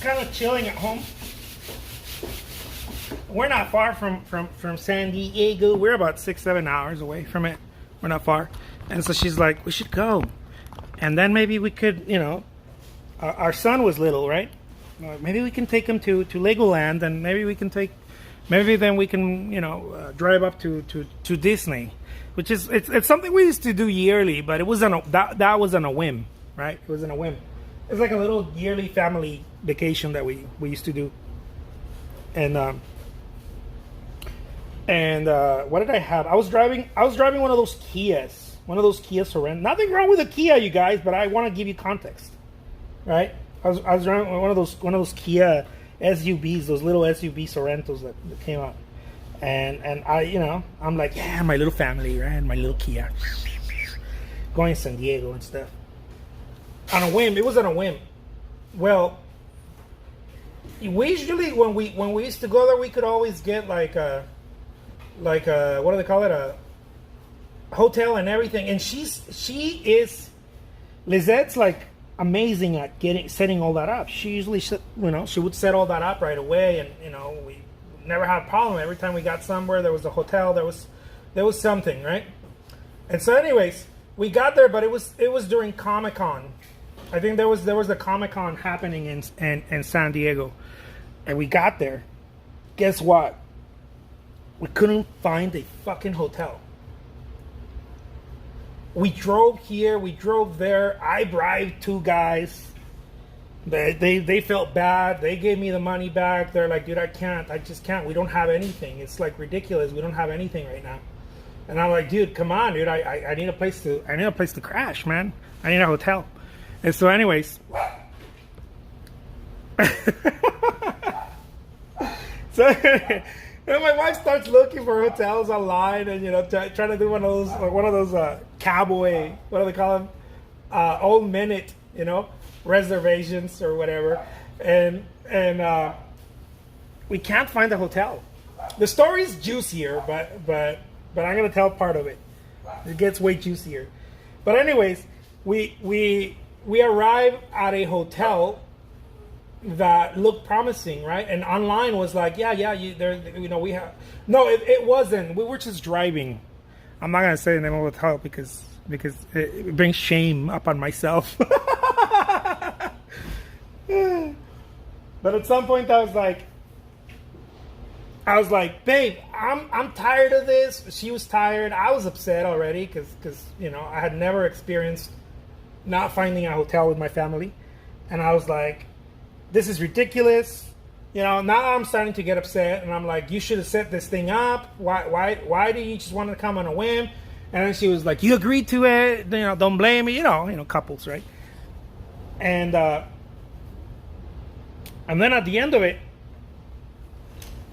kind of chilling at home. We're not far from San Diego. We're about 6-7 hours away from it. We're not far. And so she's like, we should go. And then maybe we could, you know, our son was little, right? Maybe we can take him to Legoland, and maybe then we can, you know, drive up to Disney, which is, it's something we used to do yearly, but it wasn't that wasn't a whim, right? It wasn't a whim. It's like a little yearly family vacation that we used to do. And what did I have? I was driving one of those Kias, Kia Sorento. Nothing wrong with a Kia, you guys, but I want to give you context, right? I was driving one of those Kia SUVs, those little SUV Sorentos that came out, and I, you know, I'm like, yeah, my little family, right? My little Kia, going to San Diego and stuff. On a whim, it was on a whim. Well, we usually when we used to go there, we could always get like a what do they call it, a hotel and everything. And she is Lizette's like amazing at setting all that up. She usually, you know, she would set all that up right away, and you know, we never had a problem. Every time we got somewhere, there was a hotel, there was something, right? And so, anyways, we got there, but it was during Comic-Con. I think there was a Comic-Con happening in San Diego, and we got there. Guess what? We couldn't find a fucking hotel. We drove here, we drove there. I bribed two guys. They felt bad. They gave me the money back. They're like, dude, I just can't. We don't have anything. It's like ridiculous. We don't have anything right now. And I'm like, dude, come on, dude. I need a place to crash, man. I need a hotel. And so, anyways, so and my wife starts looking for hotels online, and you know, trying to do one of those cowboy, what do they call them, old minute, you know, reservations or whatever, and we can't find a hotel. The story's juicier, but I'm gonna tell part of it. It gets way juicier. But anyways, we arrive at a hotel that looked promising, right? And online was like, we have. No, it wasn't. We were just driving. I'm not gonna say the name of the hotel because it brings shame upon myself. But at some point, I was like, babe, I'm tired of this. She was tired. I was upset already because you know, I had never experienced not finding a hotel with my family, and I was like, this is ridiculous. You know, now I'm starting to get upset, and I'm like, you should have set this thing up. Why do you just want to come on a whim? And then she was like, you agreed to it. You know, don't blame me. You know, couples, right? And then at the end of it,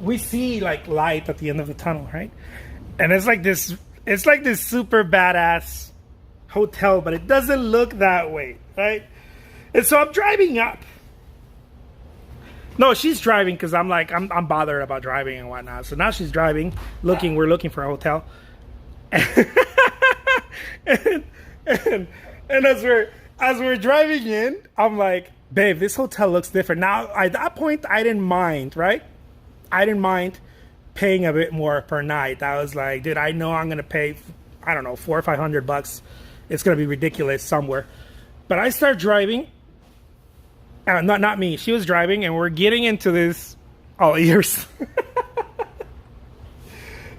we see like light at the end of the tunnel, right? And it's like this super badass hotel, but it doesn't look that way, right? And so I'm driving up. No, she's driving because I'm bothered about driving and whatnot. So now she's driving, we're looking for a hotel. and as we're driving in, I'm like, babe, this hotel looks different. Now, at that point, I didn't mind, right? I didn't mind paying a bit more per night. I was like, dude, I know I'm going to pay, I don't know, $400 or $500. It's going to be ridiculous somewhere. But I start driving. Not me. She was driving, and we're getting into this all ears.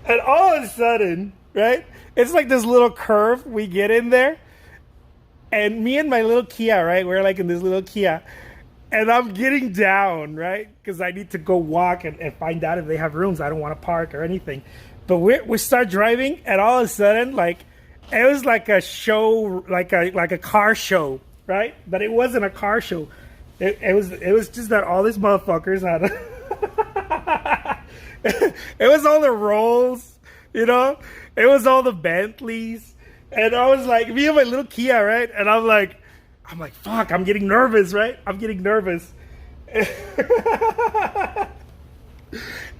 And all of a sudden, right? It's like this little curve. We get in there, and me and my little Kia, right? We're like in this little Kia, and I'm getting down, right? Because I need to go walk and find out if they have rooms. I don't want to park or anything. But we start driving, and all of a sudden, like, it was like a show, like a car show, right? But it wasn't a car show. It was just that all these motherfuckers had it was all the Rolls, you know, it was all the Bentleys, and I was like, me and my little Kia, right? And I'm like, fuck, I'm getting nervous, right? I'm getting nervous. And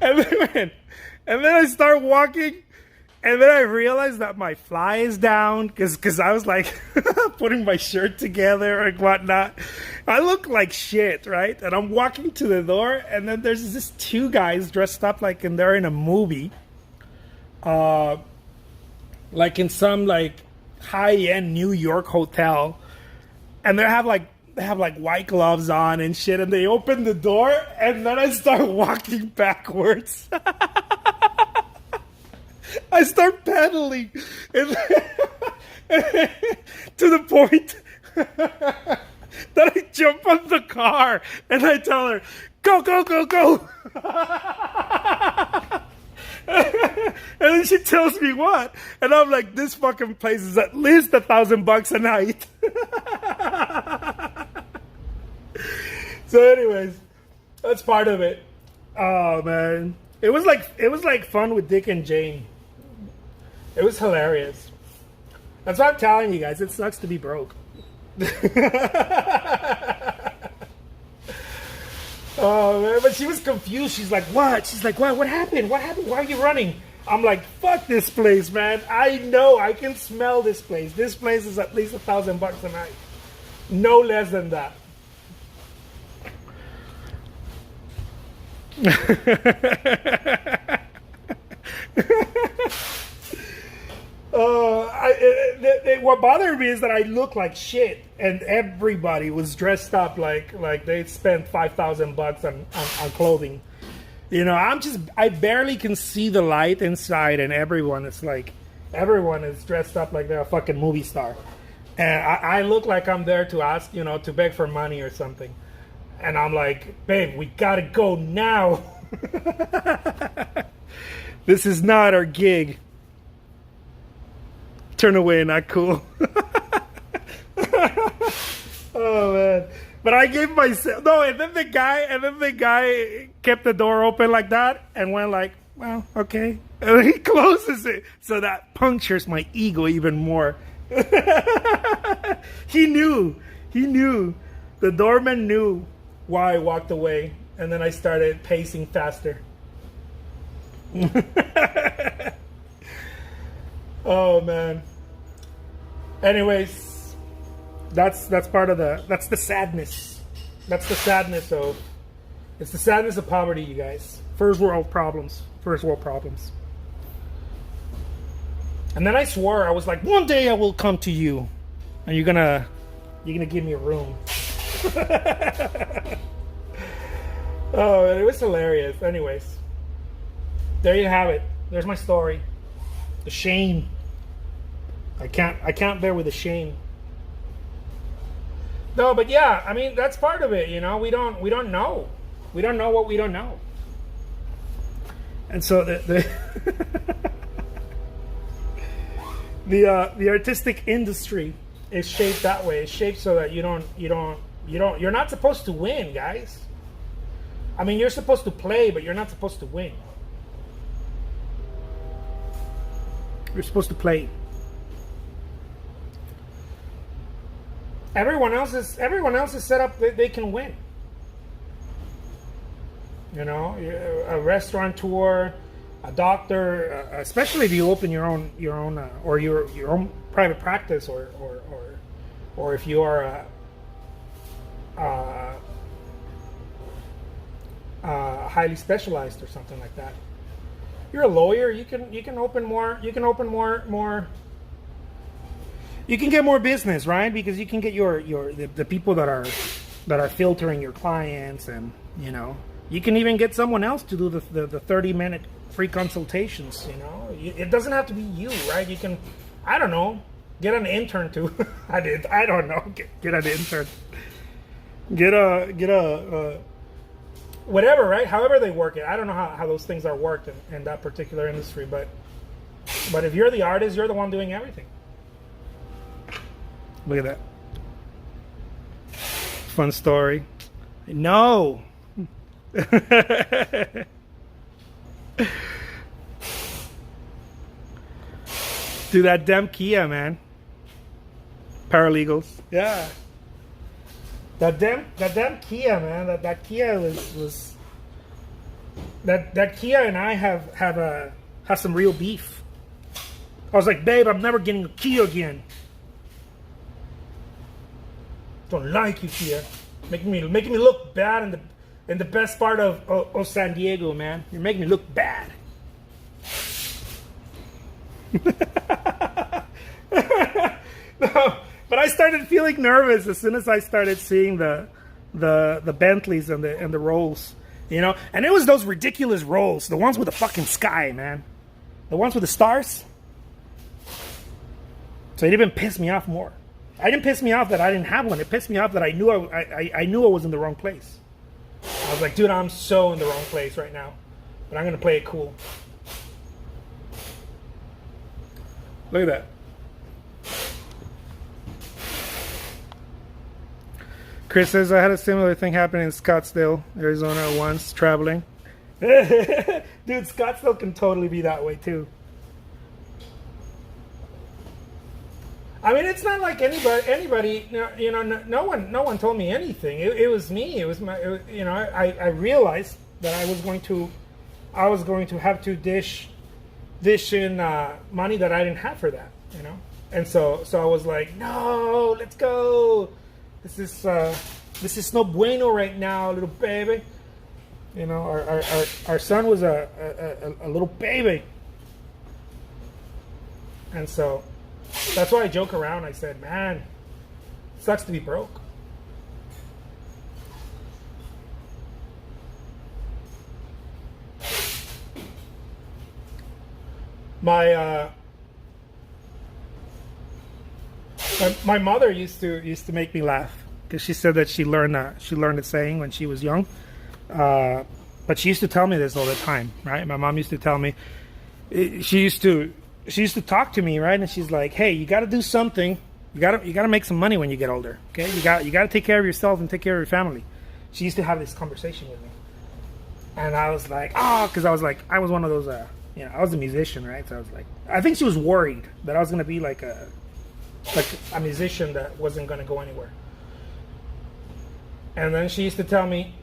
then I start walking, And then I realized that my fly is down because I was like putting my shirt together and whatnot. I look like shit, right? And I'm walking to the door, and then there's this two guys dressed up like they're in a movie, like in some like high-end New York hotel, and they have like white gloves on and shit. And they open the door, and then I start walking backwards. I start pedaling and to the point that I jump on the car and I tell her, go, go, go, go. And then she tells me what? And I'm like, this fucking place is at least $1,000 a night. So anyways, that's part of it. Oh man. It was like fun with Dick and Jane. It was hilarious. That's what I'm telling you guys. It sucks to be broke. Oh man, but she was confused. She's like, "What?" She's like, "What? What happened? What happened? Why are you running?" I'm like, "Fuck this place, man. I know. I can smell this place. This place is at least $1,000 a night. No less than that." What bothered me is that I look like shit, and everybody was dressed up like they spent $5,000 on clothing. You know, I barely can see the light inside, and everyone is dressed up like they're a fucking movie star, and I look like I'm there to ask, to beg for money or something, and I'm like, babe, we gotta go now. This is not our gig. Turn away, not cool. Oh man. But I gave myself and then the guy kept the door open like that and went like, well, okay. And then he closes it. So that punctures my ego even more. He knew. The doorman knew why I walked away. And then I started pacing faster. Oh man. Anyways, that's part of that's the sadness. It's the sadness of poverty, you guys. First world problems. And then I swore, I was like, one day I will come to you and you're gonna give me a room. Oh, it was hilarious. Anyways, there you have it. There's my story. The shame. I can't bear with the shame. No, but yeah, I mean that's part of it. We don't know. We don't know what we don't know. And so the artistic industry is shaped that way. It's shaped so that you're not supposed to win, guys. I mean, you're supposed to play, but you're not supposed to win. You're supposed to play. Everyone else is set up that they can win. A restaurateur, a doctor, especially if you open your own or your own private practice, or if you are highly specialized or something like that. You're a lawyer. You can open more. You can get more business, right? Because you can get the people that are filtering your clients, and you can even get someone else to do the 30-minute free consultations. It doesn't have to be you, right? You can, I don't know, get an intern too. I don't know, get an intern. Get a whatever, right? However they work it. I don't know how those things are worked in that particular industry, but if you're the artist, you're the one doing everything. Look at that. Fun story. No. Do that damn Kia, man. Paralegals. Yeah. That damn Kia, man. That Kia was that Kia and I have some real beef. I was like, babe, I'm never getting a Kia again. Don't like you, Kia. Making me look bad in the best part of San Diego, man. You're making me look bad. No, but I started feeling nervous as soon as I started seeing the Bentleys and the Rolls, you know. And it was those ridiculous Rolls, the ones with the fucking sky, man, the ones with the stars. So it even pissed me off more. I didn't piss me off that I didn't have one. It pissed me off that I knew I knew I was in the wrong place. I was like, dude, I'm so in the wrong place right now, but I'm gonna play it cool. Look at that. Chris says, I had a similar thing happen in Scottsdale, Arizona once, traveling. Dude, Scottsdale can totally be that way too. I mean, it's not like anybody, you know, no one told me anything. It was me. It was you know, I realized that I was going to have to dish in money that I didn't have for that, you know. And so I was like, no, let's go. This is no bueno right now, little baby. You know, our son was a little baby, and so that's why I joke around. I said, man, it sucks to be broke. My mother used to make me laugh because she said that she learned a saying when she was young, but she used to tell me this all the time, right? My mom used to tell me, she used to talk to me, right? And she's like, hey, you got to do something. You got to make some money when you get older. Okay, you got to take care of yourself and take care of your family. She used to have this conversation with me, and I was like, because I was one of those, you know, I was a musician, right? So I was like, I think she was worried that I was gonna be like a musician that wasn't gonna go anywhere. And then she used to tell me,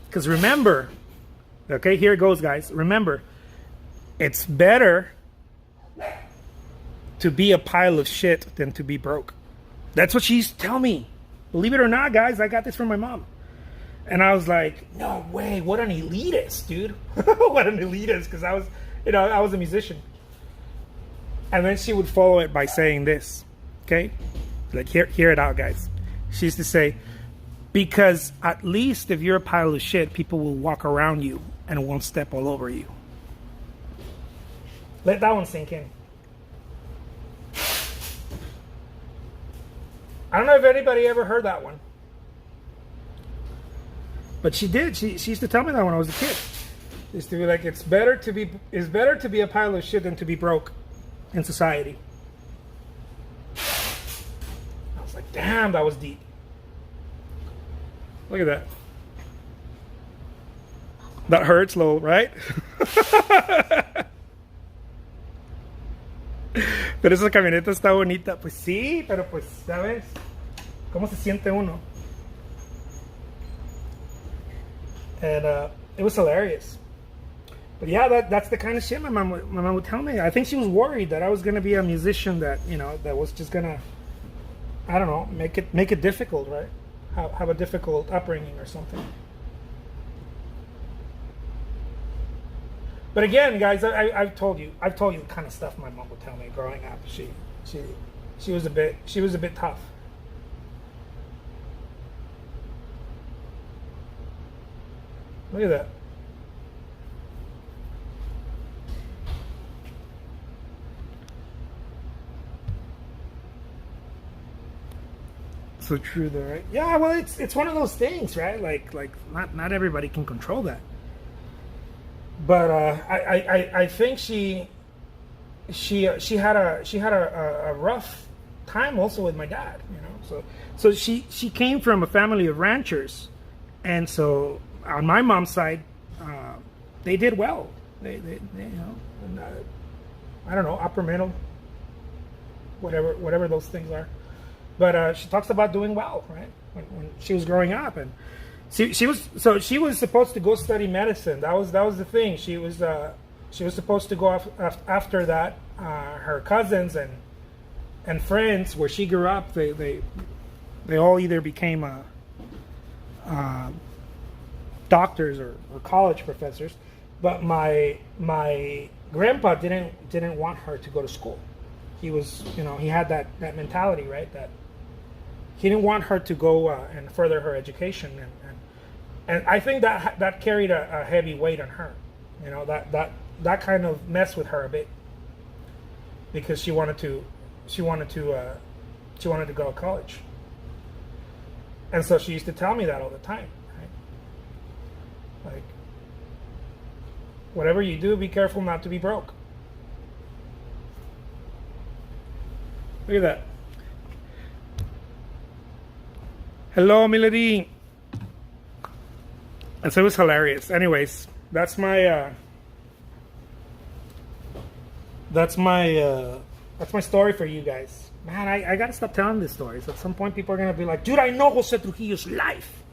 because remember, okay, here it goes, guys. Remember, it's better to be a pile of shit than to be broke. That's what she used to tell me. Believe it or not, guys, I got this from my mom. And I was like, no way, what an elitist, dude. What an elitist, because I was a musician. And then she would follow it by saying this, okay? Like, hear it out, guys. She used to say, because at least if you're a pile of shit, people will walk around you and won't step all over you. Let that one sink in. I don't know if anybody ever heard that one. But she did. She used to tell me that when I was a kid. She used to be like, it's better to be a pile of shit than to be broke in society. I was like, damn, that was deep. Look at that. That hurts, Lowell, right? Pero esa camioneta está bonita. Pues sí, pero pues, ¿sabes? ¿Cómo se siente uno? And it was hilarious. But yeah, that's the kind of shit my mom would tell me. I think she was worried that I was gonna be a musician that, you know, that was just gonna, I don't know, make it difficult, right? Have a difficult upbringing or something. But again, guys, I've told you the kind of stuff my mom would tell me growing up. She was a bit tough. Look at that. So true though, right? Yeah, well, it's one of those things, right? Like not everybody can control that. But I think she had a rough time also with my dad, you know. So she came from a family of ranchers, and so on my mom's side, they did well. They you know, I don't know, upper middle, whatever those things are. But she talks about doing well, right? When she was growing up, and she was supposed to go study medicine. That was the thing. She was supposed to go after that her cousins and friends where she grew up, they all either became doctors or college professors. But my grandpa didn't want her to go to school. He was, he had that mentality, right? That he didn't want her to go and further her education, and I think that carried a heavy weight on her. That kind of messed with her a bit, because she wanted to go to college, and so she used to tell me that all the time, right? Like, whatever you do, be careful not to be broke. Look at that. Hello, Melody. And so it was hilarious. Anyways, that's my story for you guys. Man, I gotta stop telling these stories. At some point, people are gonna be like, "Dude, I know Jose Trujillo's life."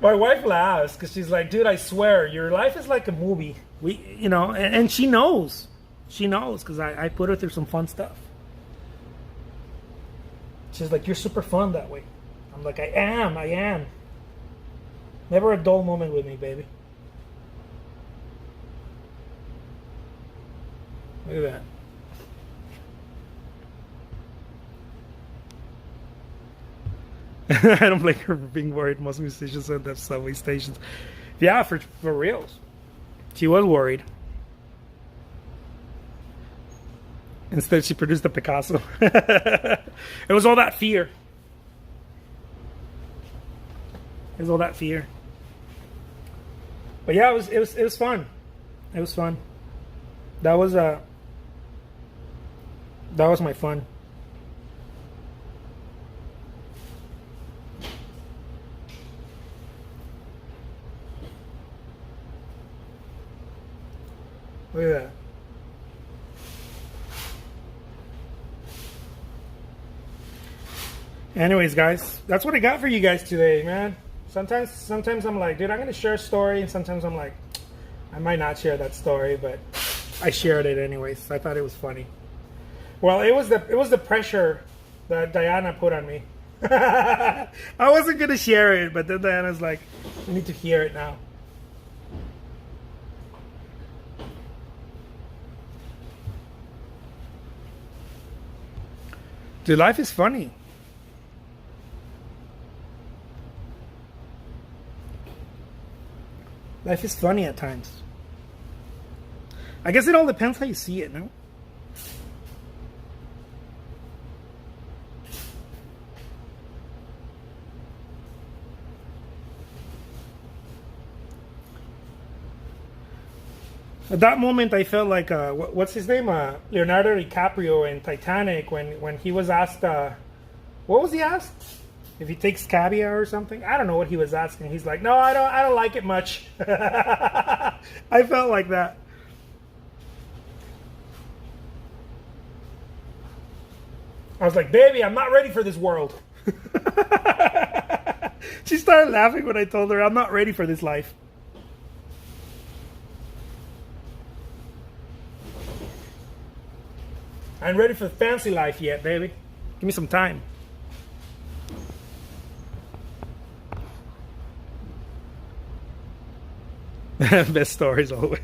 My wife laughs because she's like, "Dude, I swear, your life is like a movie." And she knows. She knows because I put her through some fun stuff. She's like, "You're super fun that way." I'm like, I am. Never a dull moment with me, baby. Look at that. I don't blame her for being worried. Most musicians end up subway stations. Yeah, for reals. She was worried. Instead, she produced a Picasso. It was all that fear. It was all that fear. But yeah, it was fun. It was fun. That was my fun. Look at that. Anyways, guys, that's what I got for you guys today, man. Sometimes I'm like, dude, I'm gonna share a story, and sometimes I'm like, I might not share that story, but I shared it anyways. I thought it was funny. Well, it was the pressure that Diana put on me. I wasn't gonna share it, but then Diana's like, you need to hear it now. Dude, life is funny. Life is funny at times. I guess it all depends how you see it, no? At that moment, I felt like, what's his name? Leonardo DiCaprio in Titanic, when he was asked, what was he asked? If he takes caviar or something? I don't know what he was asking. He's like, no, I don't like it much. I felt like that. I was like, baby, I'm not ready for this world. She started laughing when I told her I'm not ready for this life. I ain't ready for the fancy life yet, baby. Give me some time. Best stories always.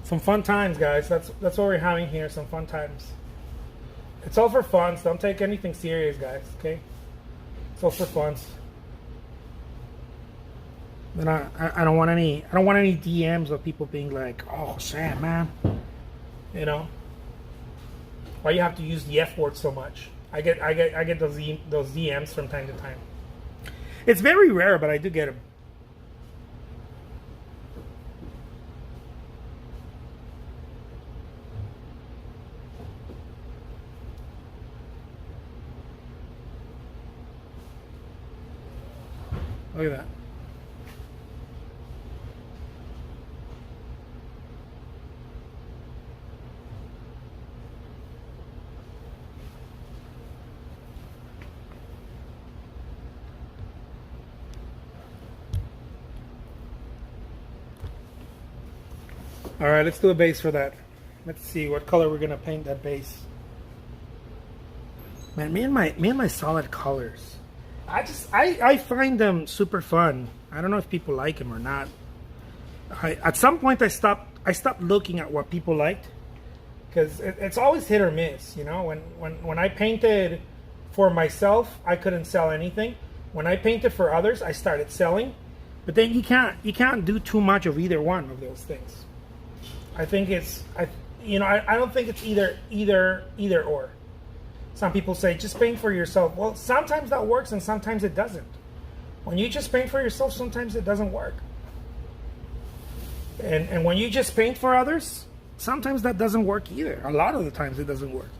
Some fun times, guys. That's what we're having here. Some fun times. It's all for fun. So don't take anything serious, guys. Okay? It's all for fun. And I don't want any DMs of people being like, "Oh, Sam, man, you know, why you have to use the F word so much?" I get those DMs from time to time. It's very rare, but I do get them. Look at that. All right, let's do a base for that. Let's see what color we're gonna paint that base. Man, me and my solid colors. I find them super fun. I don't know if people like them or not. At some point I stopped looking at what people liked, because it's always hit or miss. You know, when I painted for myself, I couldn't sell anything. When I painted for others, I started selling. But then you can't do too much of either one of those things. I think I don't think it's either or. Some people say just paint for yourself. Well, sometimes that works and sometimes it doesn't. When you just paint for yourself, sometimes it doesn't work. And when you just paint for others, sometimes that doesn't work either. A lot of the times it doesn't work.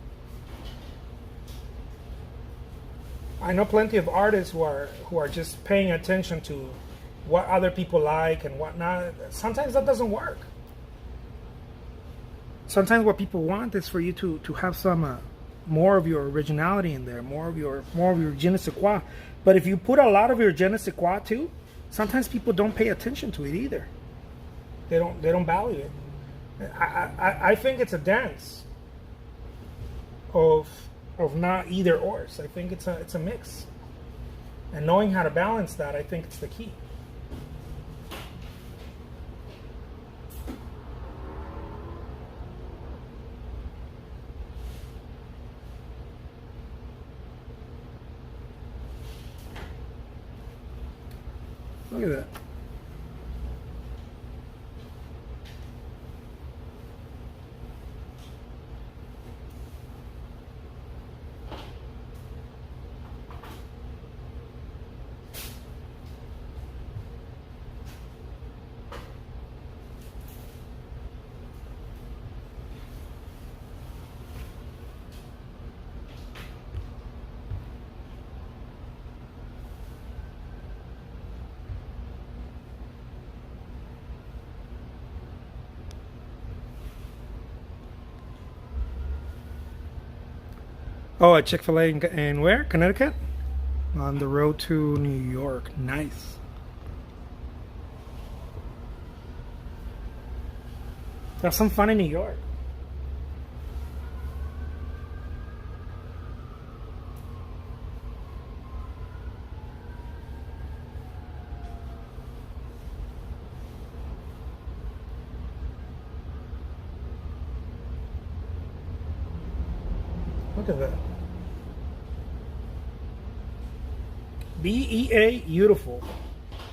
I know plenty of artists who are just paying attention to what other people like and whatnot. Sometimes that doesn't work. Sometimes what people want is for you to have some more of your originality in there, more of your je ne sais quoi. But if you put a lot of your je ne sais quoi too, sometimes people don't pay attention to it either. They don't value it. I think it's a dance of not either ors. I think it's a mix, and knowing how to balance that, I think it's the key. Look at that. Oh, at Chick-fil-A in where? Connecticut? On the road to New York. Nice. Have some fun in New York. Look at that. BEA, beautiful.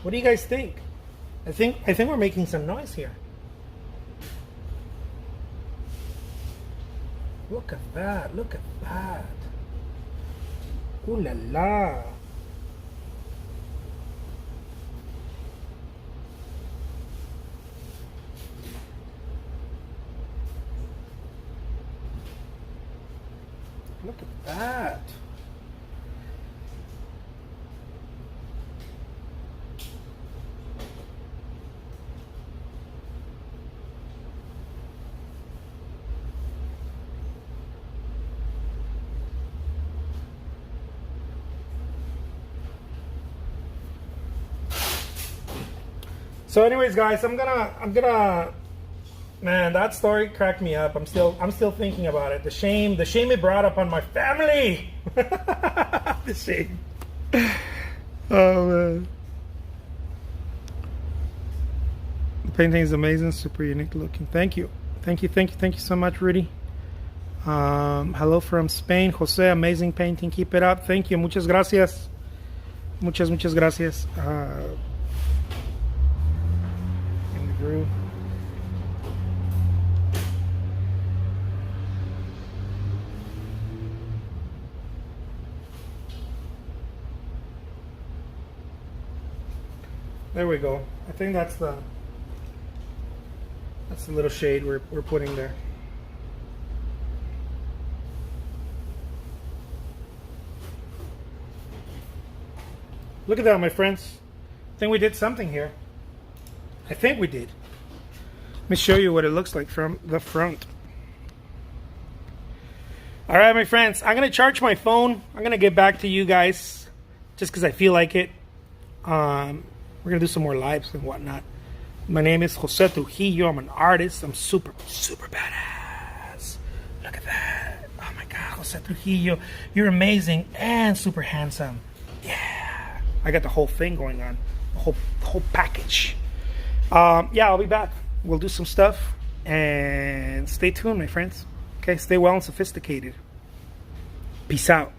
What do you guys think? I think we're making some noise here. Look at that. Look at that. Ooh la la. Look at that. So anyways, guys, I'm gonna man, that story cracked me up. I'm still thinking about it. The shame it brought up on my family. The shame. Oh man. The painting is amazing, super unique looking. Thank you so much, Rudy. Hello from Spain, Jose. Amazing painting. Keep it up. Thank you. Muchas gracias. Muchas gracias. In the groove. There we go. I think that's the little shade we're putting there. Look at that, my friends. think we did something here. I think we did. Let me show you what it looks like from the front. All right, my friends, I'm gonna charge my phone. I'm gonna get back to you guys just because I feel like it. We're gonna do some more lives and whatnot. My name is Jose Trujillo. I'm an artist. I'm super badass. Look at that. Oh my God, Jose Trujillo. You're amazing and super handsome. Yeah. I got the whole thing going on. The whole package. Yeah, I'll be back. We'll do some stuff. And stay tuned, my friends. Okay, stay well and sophisticated. Peace out.